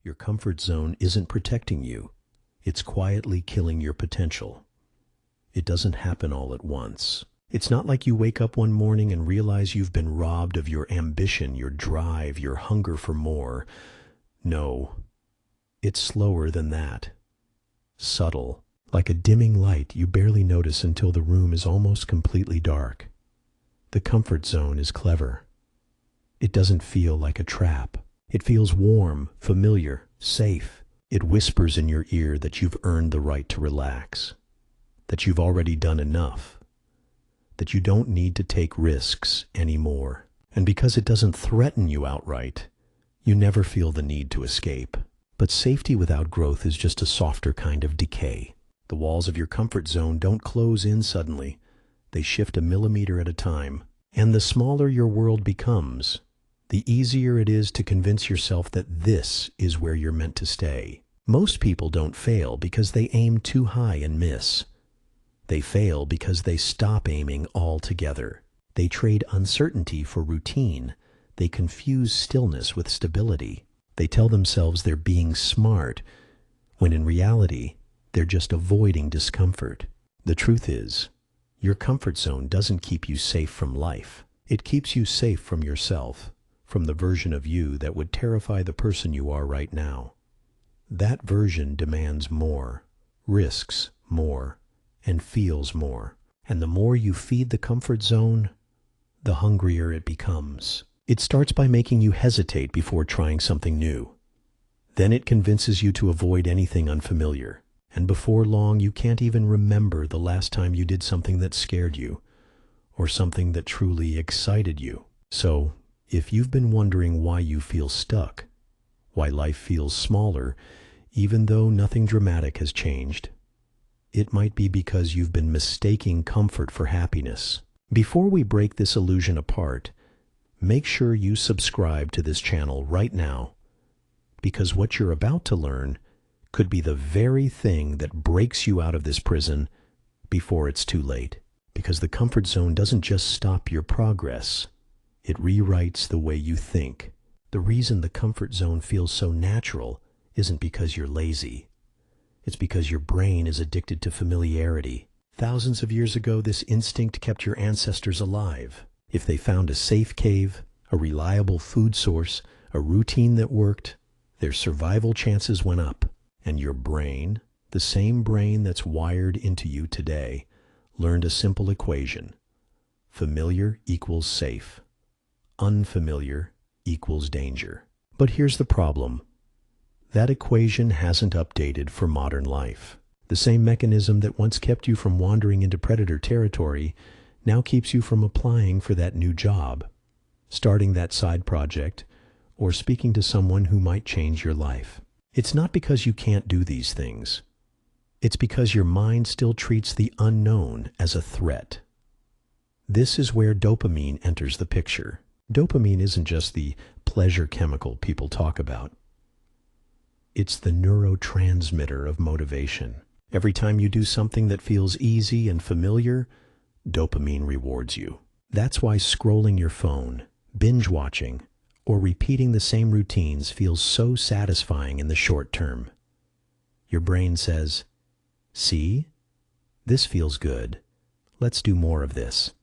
Your comfort zone isn't protecting you. It's quietly killing your potential. It doesn't happen all at once. It's not like you wake up one morning and realize you've been robbed of your ambition, your drive, your hunger for more. No, it's slower than that. Subtle, like a dimming light you barely notice until the room is almost completely dark. The comfort zone is clever. It doesn't feel like a trap. It feels warm, familiar, safe. It whispers in your ear that you've earned the right to relax, that you've already done enough, that you don't need to take risks anymore. And because it doesn't threaten you outright, you never feel the need to escape. But safety without growth is just a softer kind of decay. The walls of your comfort zone don't close in suddenly. They shift a millimeter at a time. And the smaller your world becomes, the easier it is to convince yourself that this is where you're meant to stay. Most people don't fail because they aim too high and miss. They fail because they stop aiming altogether. They trade uncertainty for routine. They confuse stillness with stability. They tell themselves they're being smart, when in reality, they're just avoiding discomfort. The truth is, your comfort zone doesn't keep you safe from life. It keeps you safe from yourself, from the version of you that would terrify the person you are right now. That version demands more, risks more, and feels more. And the more you feed the comfort zone, the hungrier it becomes. It starts by making you hesitate before trying something new. Then it convinces you to avoid anything unfamiliar. And before long, you can't even remember the last time you did something that scared you, or something that truly excited you. So, if you've been wondering why you feel stuck, why life feels smaller, even though nothing dramatic has changed, it might be because you've been mistaking comfort for happiness. Before we break this illusion apart, make sure you subscribe to this channel right now, because what you're about to learn could be the very thing that breaks you out of this prison before it's too late. Because the comfort zone doesn't just stop your progress, it rewrites the way you think. The reason the comfort zone feels so natural isn't because you're lazy. It's because your brain is addicted to familiarity. Thousands of years ago, this instinct kept your ancestors alive. If they found a safe cave, a reliable food source, a routine that worked, their survival chances went up. And your brain, the same brain that's wired into you today, learned a simple equation. Familiar equals safe. Unfamiliar equals danger. But here's the problem. That equation hasn't updated for modern life. The same mechanism that once kept you from wandering into predator territory now keeps you from applying for that new job, starting that side project, or speaking to someone who might change your life. It's not because you can't do these things. It's because your mind still treats the unknown as a threat. This is where dopamine enters the picture. Dopamine isn't just the pleasure chemical people talk about. It's the neurotransmitter of motivation. Every time you do something that feels easy and familiar, dopamine rewards you. That's why scrolling your phone, binge watching, or repeating the same routines feels so satisfying in the short term. Your brain says, "See? This feels good. Let's do more of this."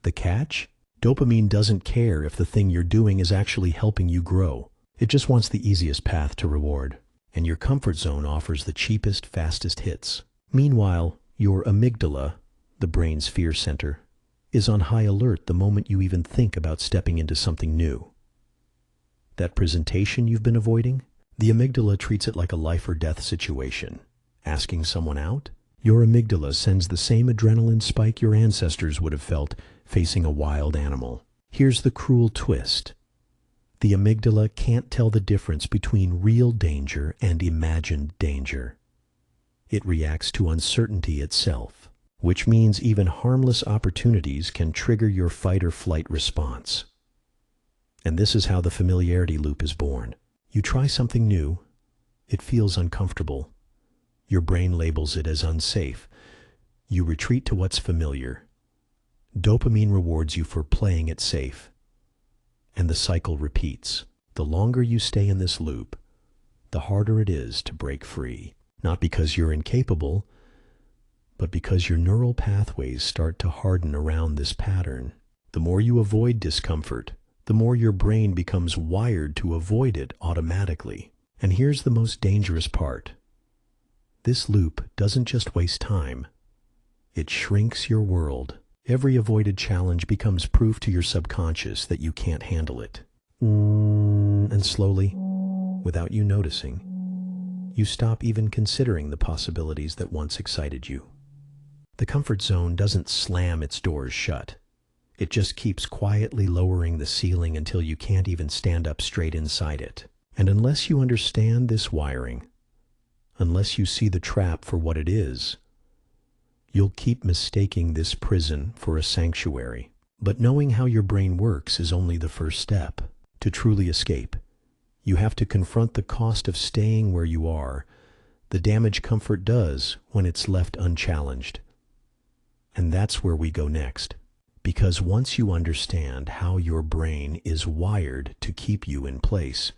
The catch? Dopamine doesn't care if the thing you're doing is actually helping you grow. It just wants the easiest path to reward. And your comfort zone offers the cheapest, fastest hits. Meanwhile, your amygdala, the brain's fear center, is on high alert the moment you even think about stepping into something new. That presentation you've been avoiding? The amygdala treats it like a life or death situation. Asking someone out? Your amygdala sends the same adrenaline spike your ancestors would have felt facing a wild animal. Here's the cruel twist. The amygdala can't tell the difference between real danger and imagined danger. It reacts to uncertainty itself, which means even harmless opportunities can trigger your fight or flight response. And this is how the familiarity loop is born. You try something new, it feels uncomfortable. Your brain labels it as unsafe. You retreat to what's familiar. Dopamine rewards you for playing it safe. And the cycle repeats. The longer you stay in this loop, the harder it is to break free. Not because you're incapable, but because your neural pathways start to harden around this pattern. The more you avoid discomfort, the more your brain becomes wired to avoid it automatically. And here's the most dangerous part. This loop doesn't just waste time. It shrinks your world. Every avoided challenge becomes proof to your subconscious that you can't handle it. And slowly, without you noticing, you stop even considering the possibilities that once excited you. The comfort zone doesn't slam its doors shut. It just keeps quietly lowering the ceiling until you can't even stand up straight inside it. And unless you understand this wiring, unless you see the trap for what it is, you'll keep mistaking this prison for a sanctuary. But knowing how your brain works is only the first step. To truly escape, you have to confront the cost of staying where you are, the damage comfort does when it's left unchallenged. And that's where we go next. Because once you understand how your brain is wired to keep you in place,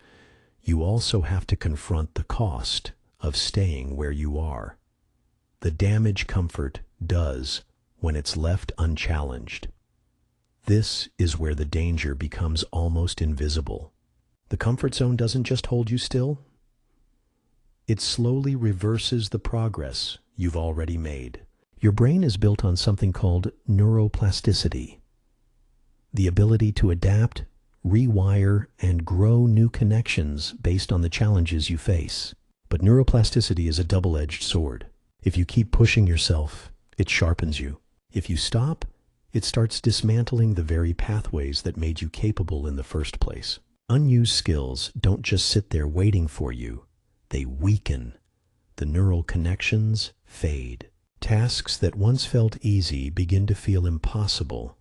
you also have to confront the cost of staying where you are. The damage comfort does when it's left unchallenged. This is where the danger becomes almost invisible. The comfort zone doesn't just hold you still. It slowly reverses the progress you've already made. Your brain is built on something called neuroplasticity, the ability to adapt, rewire, and grow new connections based on the challenges you face. But neuroplasticity is a double-edged sword. If you keep pushing yourself, it sharpens you. If you stop, it starts dismantling the very pathways that made you capable in the first place. Unused skills don't just sit there waiting for you. They weaken. The neural connections fade. Tasks that once felt easy begin to feel impossible,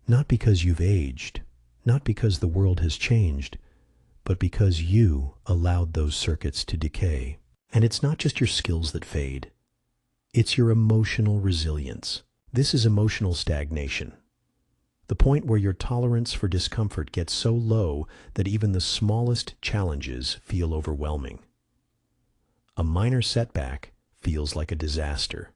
not because you've aged, not because the world has changed, but because you allowed those circuits to decay. And it's not just your skills that fade. It's your emotional resilience. This is emotional stagnation. The point where your tolerance for discomfort gets so low that even the smallest challenges feel overwhelming. A minor setback feels like a disaster.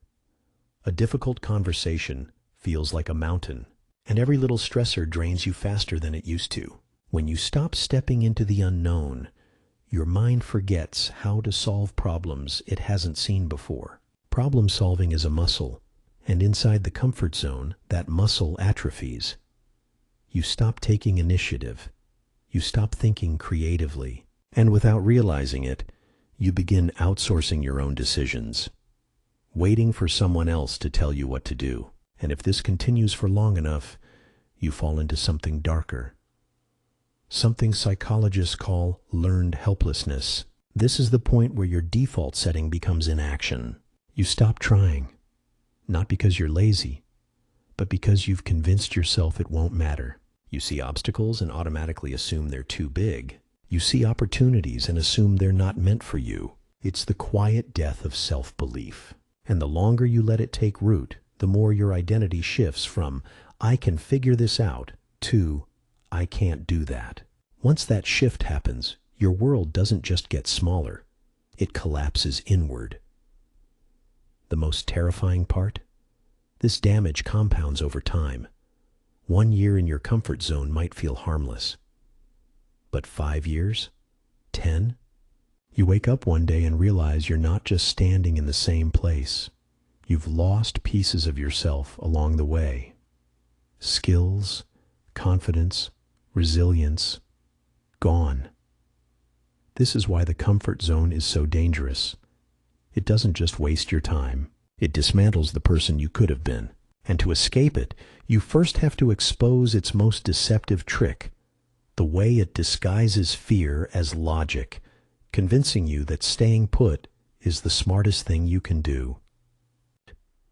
A difficult conversation feels like a mountain, and every little stressor drains you faster than it used to. When you stop stepping into the unknown, your mind forgets how to solve problems it hasn't seen before. Problem solving is a muscle, and inside the comfort zone, that muscle atrophies. You stop taking initiative. You stop thinking creatively, and without realizing it, you begin outsourcing your own decisions, waiting for someone else to tell you what to do. And if this continues for long enough, you fall into something darker. Something psychologists call learned helplessness. This is the point where your default setting becomes inaction. You stop trying, not because you're lazy, but because you've convinced yourself it won't matter. You see obstacles and automatically assume they're too big. You see opportunities and assume they're not meant for you. It's the quiet death of self-belief. And the longer you let it take root, the more your identity shifts from, I can figure this out, to, I can't do that. Once that shift happens, your world doesn't just get smaller, it collapses inward. The most terrifying part? This damage compounds over time. 1 year in your comfort zone might feel harmless. But 5 years? 10? You wake up one day and realize you're not just standing in the same place. You've lost pieces of yourself along the way. Skills, confidence, resilience, gone. This is why the comfort zone is so dangerous. It doesn't just waste your time. It dismantles the person you could have been. And to escape it, you first have to expose its most deceptive trick, the way it disguises fear as logic, convincing you that staying put is the smartest thing you can do.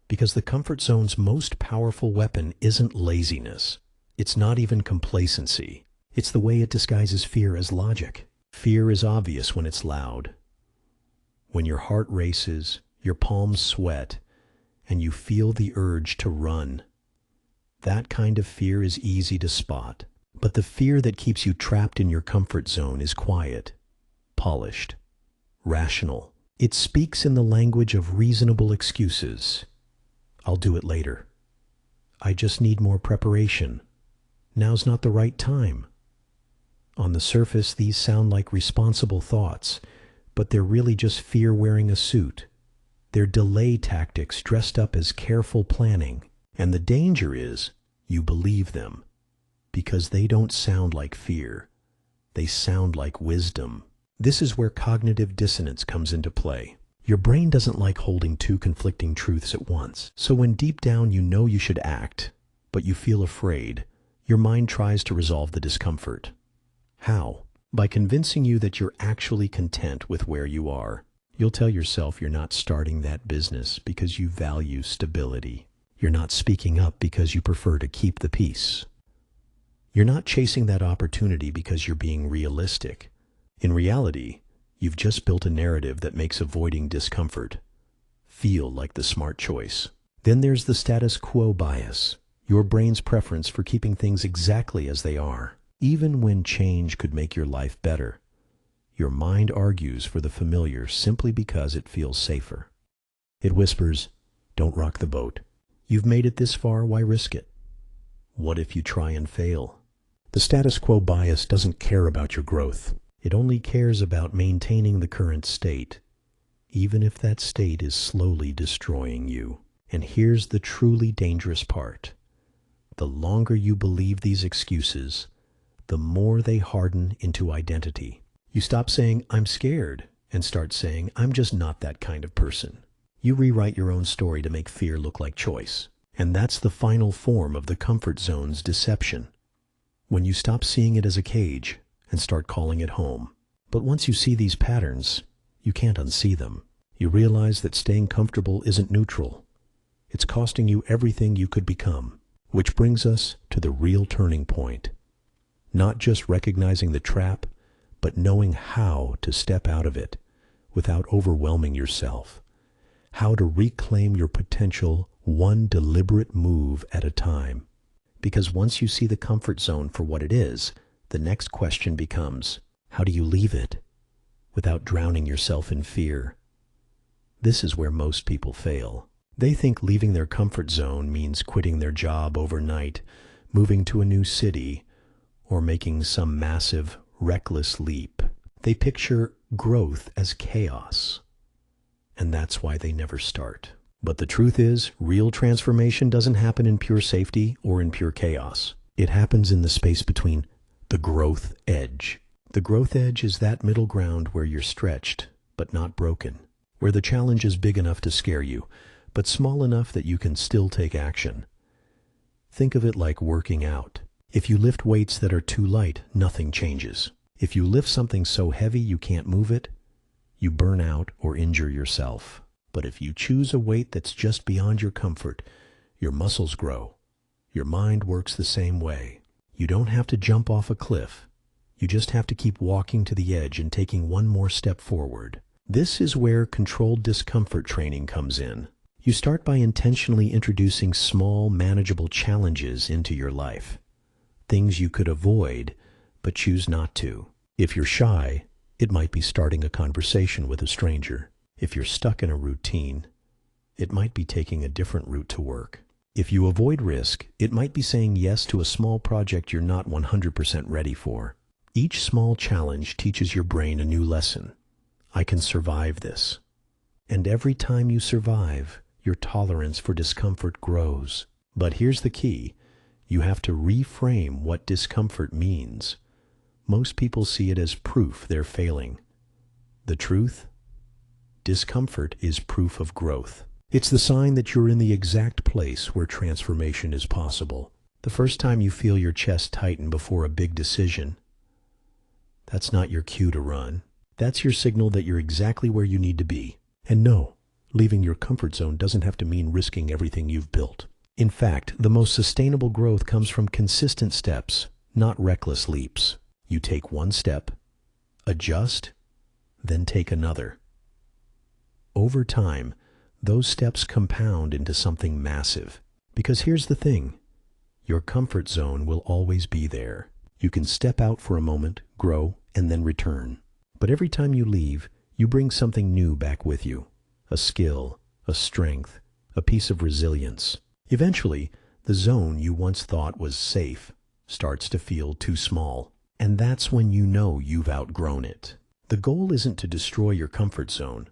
Because the comfort zone's most powerful weapon isn't laziness. It's not even complacency. It's the way it disguises fear as logic. Fear is obvious when it's loud. When your heart races, your palms sweat, and you feel the urge to run. That kind of fear is easy to spot. But the fear that keeps you trapped in your comfort zone is quiet, polished. rational. It speaks in the language of reasonable excuses. I'll do it later. I just need more preparation. Now's not the right time. On the surface, these sound like responsible thoughts, but they're really just fear wearing a suit. They're delay tactics dressed up as careful planning. And the danger is you believe them because they don't sound like fear. They sound like wisdom. This is where cognitive dissonance comes into play. Your brain doesn't like holding two conflicting truths at once. So when deep down you know you should act, but you feel afraid, your mind tries to resolve the discomfort. How? By convincing you that you're actually content with where you are. You'll tell yourself you're not starting that business because you value stability. You're not speaking up because you prefer to keep the peace. You're not chasing that opportunity because you're being realistic. In reality, you've just built a narrative that makes avoiding discomfort feel like the smart choice. Then there's the status quo bias, your brain's preference for keeping things exactly as they are, even when change could make your life better. Your mind argues for the familiar simply because it feels safer. It whispers, "Don't rock the boat. You've made it this far, why risk it? What if you try and fail?" The status quo bias doesn't care about your growth. It only cares about maintaining the current state, even if that state is slowly destroying you. And here's the truly dangerous part. The longer you believe these excuses, the more they harden into identity. You stop saying, "I'm scared," and start saying, "I'm just not that kind of person." You rewrite your own story to make fear look like choice. And that's the final form of the comfort zone's deception. When you stop seeing it as a cage and start calling it home. But once you see these patterns, you can't unsee them. You realize that staying comfortable isn't neutral. It's costing you everything you could become. Which brings us to the real turning point. Not just recognizing the trap, but knowing how to step out of it without overwhelming yourself. How to reclaim your potential one deliberate move at a time. Because once you see the comfort zone for what it is, the next question becomes, how do you leave it without drowning yourself in fear? This is where most people fail. They think leaving their comfort zone means quitting their job overnight, moving to a new city, or making some massive, reckless leap. They picture growth as chaos, and that's why they never start. But the truth is, real transformation doesn't happen in pure safety or in pure chaos. It happens in the space between the growth edge. The growth edge is that middle ground where you're stretched, but not broken, where the challenge is big enough to scare you, but small enough that you can still take action. Think of it like working out. If you lift weights that are too light, nothing changes. If you lift something so heavy you can't move it, you burn out or injure yourself. But if you choose a weight that's just beyond your comfort, your muscles grow. Your mind works the same way. You don't have to jump off a cliff. You just have to keep walking to the edge and taking one more step forward. This is where controlled discomfort training comes in. You start by intentionally introducing small, manageable challenges into your life. Things you could avoid, but choose not to. If you're shy, it might be starting a conversation with a stranger. If you're stuck in a routine, it might be taking a different route to work. If you avoid risk, it might be saying yes to a small project you're not 100% ready for. Each small challenge teaches your brain a new lesson. I can survive this. And every time you survive, your tolerance for discomfort grows. But here's the key. You have to reframe what discomfort means. Most people see it as proof they're failing. The truth? Discomfort is proof of growth. It's the sign that you're in the exact place where transformation is possible. The first time you feel your chest tighten before a big decision, that's not your cue to run. That's your signal that you're exactly where you need to be. And no, leaving your comfort zone doesn't have to mean risking everything you've built. In fact, the most sustainable growth comes from consistent steps, not reckless leaps. You take one step, adjust, then take another. Over time, those steps compound into something massive. Because here's the thing, your comfort zone will always be there. You can step out for a moment, grow, and then return. But every time you leave, You bring something new back with you, a skill, a strength, a piece of resilience. Eventually, the zone you once thought was safe starts to feel too small, and that's when you know you've outgrown it. The goal isn't to destroy your comfort zone,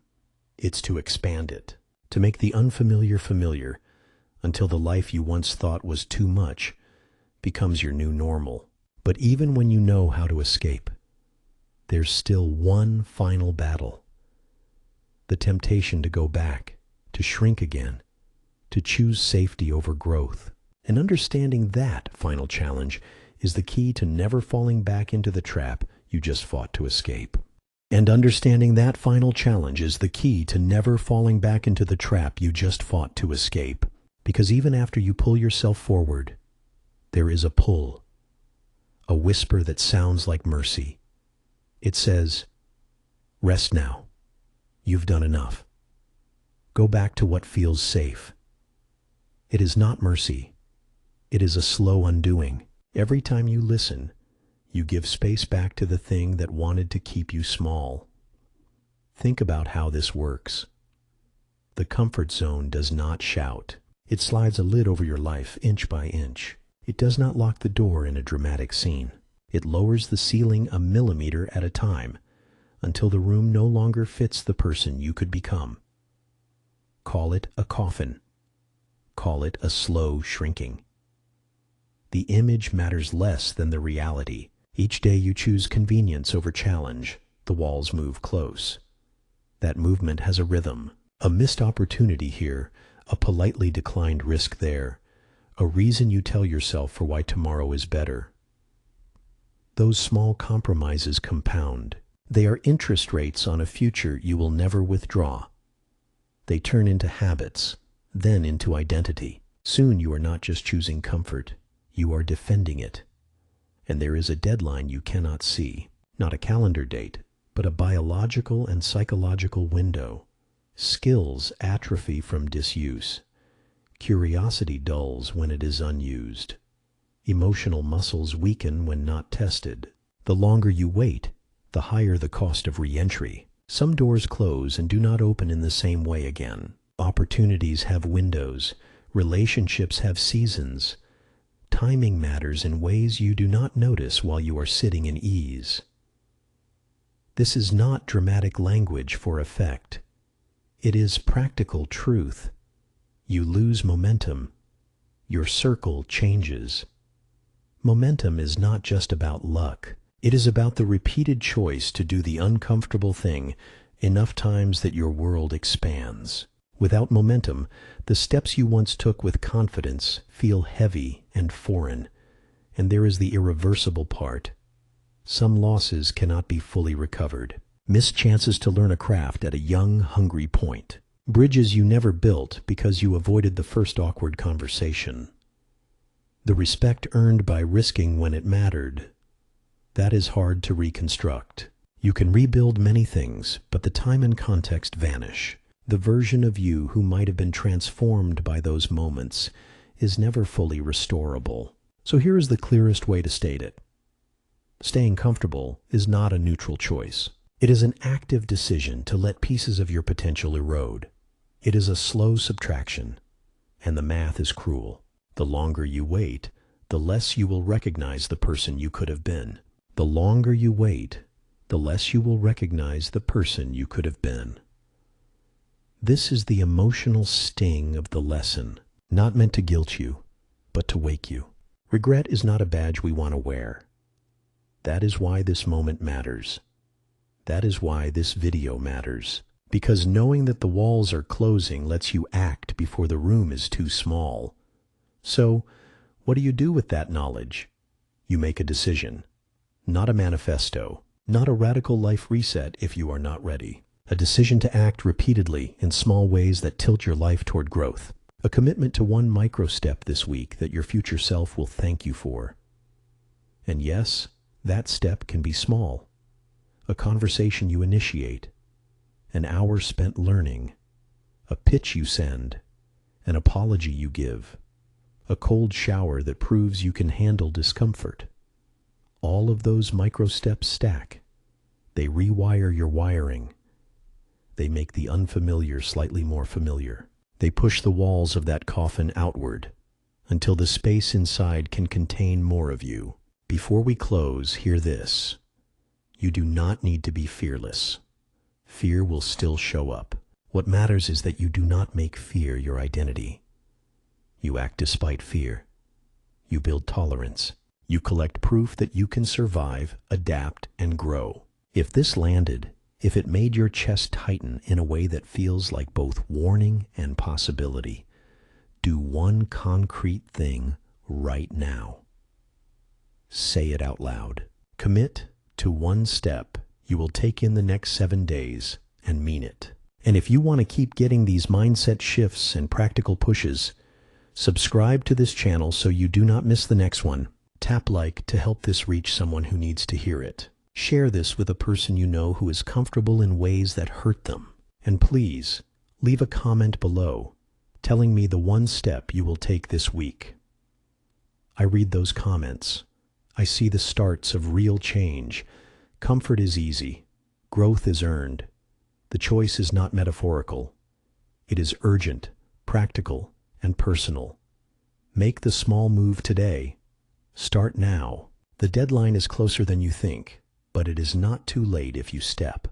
it's to expand it, to make the unfamiliar familiar, until the life you once thought was too much becomes your new normal. But even when you know how to escape, there's still one final battle. The temptation to go back, to shrink again, to choose safety over growth. And understanding that final challenge is the key to never falling back into the trap you just fought to escape. And understanding that final challenge is the key to never falling back into the trap you just fought to escape. Because even after you pull yourself forward, there is a pull, a whisper that sounds like mercy. It says, "Rest now. You've done enough. Go back to what feels safe." It is not mercy. It is a slow undoing. Every time you listen, you give space back to the thing that wanted to keep you small. Think about how this works. The comfort zone does not shout. It slides a lid over your life inch by inch. It does not lock the door in a dramatic scene. It lowers the ceiling a millimeter at a time until the room no longer fits the person you could become. Call it a coffin. Call it a slow shrinking. The image matters less than the reality. Each day you choose convenience over challenge, the walls move close. That movement has a rhythm, a missed opportunity here, a politely declined risk there, a reason you tell yourself for why tomorrow is better. Those small compromises compound. They are interest rates on a future you will never withdraw. They turn into habits, then into identity. Soon you are not just choosing comfort, you are defending it. And there is a deadline you cannot see, not a calendar date, but a biological and psychological window. Skills atrophy from disuse. Curiosity dulls when it is unused. Emotional muscles weaken when not tested. The longer you wait, the higher the cost of re-entry. Some doors close and do not open in the same way again. Opportunities have windows. Relationships have seasons. Timing matters in ways you do not notice while you are sitting in ease. This is not dramatic language for effect. It is practical truth. You lose momentum. Your circle changes. Momentum is not just about luck. It is about the repeated choice to do the uncomfortable thing enough times that your world expands. Without momentum, the steps you once took with confidence feel heavy and foreign. And there is the irreversible part. Some losses cannot be fully recovered. Missed chances to learn a craft at a young, hungry point. Bridges you never built because you avoided the first awkward conversation. The respect earned by risking when it mattered. That is hard to reconstruct. You can rebuild many things, but the time and context vanish. The version of you who might have been transformed by those moments is never fully restorable. So here is the clearest way to state it. Staying comfortable is not a neutral choice. It is an active decision to let pieces of your potential erode. It is a slow subtraction, and the math is cruel. The longer you wait, the less you will recognize the person you could have been. The longer you wait, the less you will recognize the person you could have been. This is the emotional sting of the lesson, not meant to guilt you, but to wake you. Regret is not a badge we want to wear. That is why this moment matters. That is why this video matters. Because knowing that the walls are closing lets you act before the room is too small. So, what do you do with that knowledge? You make a decision. Not a manifesto. Not a radical life reset if you are not ready. A decision to act repeatedly in small ways that tilt your life toward growth. A commitment to one micro step this week that your future self will thank you for. And yes, that step can be small. A conversation you initiate. An hour spent learning. A pitch you send. An apology you give. A cold shower that proves you can handle discomfort. All of those micro steps stack. They rewire your wiring. They make the unfamiliar slightly more familiar. They push the walls of that coffin outward until the space inside can contain more of you. Before we close, hear this. You do not need to be fearless. Fear will still show up. What matters is that you do not make fear your identity. You act despite fear. You build tolerance. You collect proof that you can survive, adapt, and grow. If this landed, if it made your chest tighten in a way that feels like both warning and possibility, do one concrete thing right now. Say it out loud. Commit to one step you will take in the next 7 days and mean it. And if you want to keep getting these mindset shifts and practical pushes, subscribe to this channel so you do not miss the next one. Tap like to help this reach someone who needs to hear it. Share this with a person you know who is comfortable in ways that hurt them. And please, leave a comment below telling me the one step you will take this week. I read those comments. I see the starts of real change. Comfort is easy. Growth is earned. The choice is not metaphorical. It is urgent, practical, and personal. Make the small move today. Start now. The deadline is closer than you think, but it is not too late if you step.